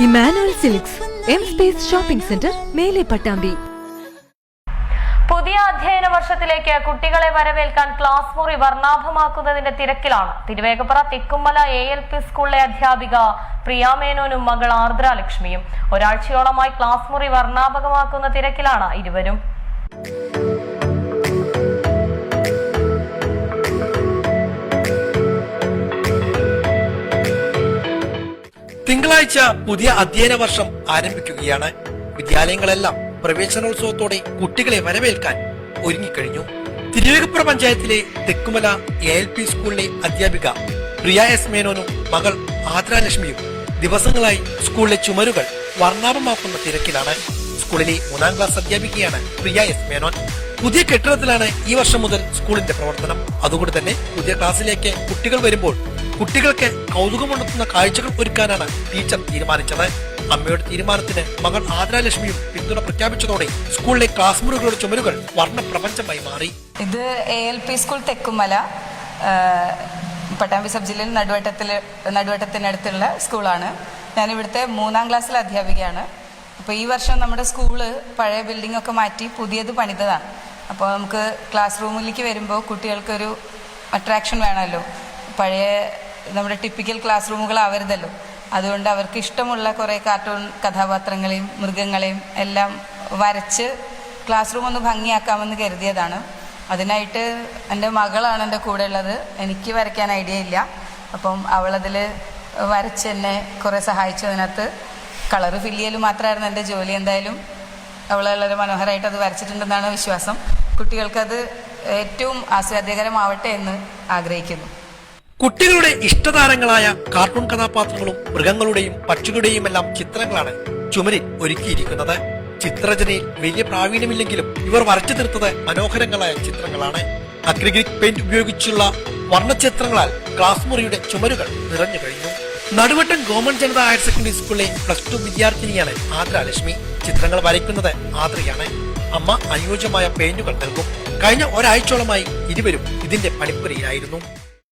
Emmanuel silks M space shopping centre മേലെ പട്ടാമ്പി. പുതിയ അധ്യയന വർഷത്തിലേക്ക് കുട്ടികളെ വരവേൽക്കാൻ ക്ലാസ് മുറി വർണ്ണാഭമാക്കുന്നതിന്റെ തിരക്കിലാണ് തിരുവേഗപ്പുറ തെക്കുമല ALP സ്കൂളിലെ അധ്യാപിക പ്രിയ മേനോനും മകൾ ആർദ്രലക്ഷ്മിയും. ഒരാഴ്ചയോളമായി ക്ലാസ് മുറി വർണ്ണാഭമാക്കുന്ന തിരക്കിലാണ് ഇരുവരും. തിങ്കളാഴ്ച പുതിയ അധ്യയന വർഷം ആരംഭിക്കുകയാണ്. വിദ്യാലയങ്ങളെല്ലാം പ്രവേശനോത്സവത്തോടെ കുട്ടികളെ വരവേൽക്കാൻ ഒരുങ്ങിക്കഴിഞ്ഞു. തിരുവേഗപ്പുറ പഞ്ചായത്തിലെ തെക്കുമല ALP സ്കൂളിലെ അധ്യാപിക പ്രിയ എസ് മേനോനും മകൾ ആർദ്രലക്ഷ്മിയും ദിവസങ്ങളായി സ്കൂളിലെ ചുമരുകൾ വർണ്ണാഭമാക്കുന്ന തിരക്കിലാണ്. സ്കൂളിലെ 3ാം ക്ലാസ് അധ്യാപികയാണ് പ്രിയ എസ് മേനോൻ. പുതിയ കെട്ടിടത്തിലാണ് ഈ വർഷം മുതൽ സ്കൂളിന്റെ പ്രവർത്തനം. അതുകൊണ്ട് തന്നെ പുതിയ ക്ലാസ്സിലേക്ക് കുട്ടികൾ വരുമ്പോൾ കുട്ടികൾക്ക് കൗതുകമുണർത്തുന്ന കാഴ്ചകൾ ഒരുക്കാനാണ് ടീച്ചർ തീരുമാനിച്ചത്. അമ്മയുടെ തീരുമാനത്തിന് മകൾ ആർദ്രലക്ഷ്മിയും പിന്തുണ പ്രഖ്യാപിച്ചതോടെ സ്കൂളിലെ ക്ലാസ് മുറികളുടെ ചുമരുകൾ വർണ്ണപ്രപഞ്ചമായി മാറി. ഇത് ALP school Thekkumala Pattambi sub ജില്ലയിൽ നടുവട്ടത്തിനടുത്തുള്ള സ്കൂളാണ്. ഞാനിവിടുത്തെ 3ാം ക്ലാസ്സിലെ അധ്യാപികയാണ്. അപ്പോൾ ഈ വർഷം നമ്മുടെ സ്കൂള് പഴയ ബിൽഡിംഗ് ഒക്കെ മാറ്റി പുതിയത് പണിതതാണ്. അപ്പോൾ നമുക്ക് ക്ലാസ് റൂമിലേക്ക് വരുമ്പോൾ കുട്ടികൾക്കൊരു അട്രാക്ഷൻ വേണമല്ലോ. പഴയ നമ്മുടെ ടിപ്പിക്കൽ ക്ലാസ് റൂമുകളാവരുതല്ലോ. അതുകൊണ്ട് അവർക്ക് ഇഷ്ടമുള്ള കുറേ കാർട്ടൂൺ കഥാപാത്രങ്ങളെയും മൃഗങ്ങളെയും എല്ലാം വരച്ച് ക്ലാസ് റൂം ഒന്ന് ഭംഗിയാക്കാമെന്ന് കരുതിയതാണ്. അതിനായിട്ട് എൻ്റെ മകളാണ് എൻ്റെ കൂടെ ഉള്ളത്. എനിക്ക് വരയ്ക്കാൻ ഐഡിയ ഇല്ല. അപ്പം അവളതിൽ വരച്ച് എന്നെ കുറേ സഹായിച്ചു. അതിനകത്ത് കളറ് ഫില്ല് ചെയ്യൽ മാത്രമായിരുന്നു എൻ്റെ ജോലി. എന്തായാലും അവൾ വളരെ മനോഹരമായിട്ട് അത് വരച്ചിട്ടുണ്ടെന്നാണ് വിശ്വാസം. കുട്ടികൾക്കത് ഏറ്റവും ആസ്വാദ്യകരമാവട്ടെ എന്ന് ആഗ്രഹിക്കുന്നു. കുട്ടികളുടെ ഇഷ്ടതാരങ്ങളായ കാർട്ടൂൺ കഥാപാത്രങ്ങളും മൃഗങ്ങളുടെയും പക്ഷികളുടെയും എല്ലാം ചിത്രങ്ങളാണ് ചുമരിൽ ഒരുക്കിയിരിക്കുന്നത്. ചിത്രരചനയിൽ വലിയ പ്രാവീണ്യമില്ലെങ്കിലും ഇവർ വരച്ചു തീർത്തത് മനോഹരങ്ങളായ ചിത്രങ്ങളാണ്. അക്രിലിക് പെയിന്റ് ഉപയോഗിച്ചുള്ള വർണ്ണചിത്രങ്ങളാൽ ക്ലാസ് മുറിയുടെ ചുമരുകൾ നിറഞ്ഞു കഴിഞ്ഞു. നടുവട്ടം ഗവൺമെന്റ് ജനത ഹയർ സെക്കൻഡറി സ്കൂളിലെ +2 വിദ്യാർത്ഥിനിയാണ് ആർദ്രലക്ഷ്മി. ചിത്രങ്ങൾ വരയ്ക്കുന്നത് ആർദ്രയാണ്. അമ്മ അനുയോജ്യമായ പെയിന്റുകൾ നൽകും. കഴിഞ്ഞ ഒരാഴ്ചയോളമായി ഇരുവരും ഇതിന്റെ പണിപ്പുരയിലായിരുന്നു.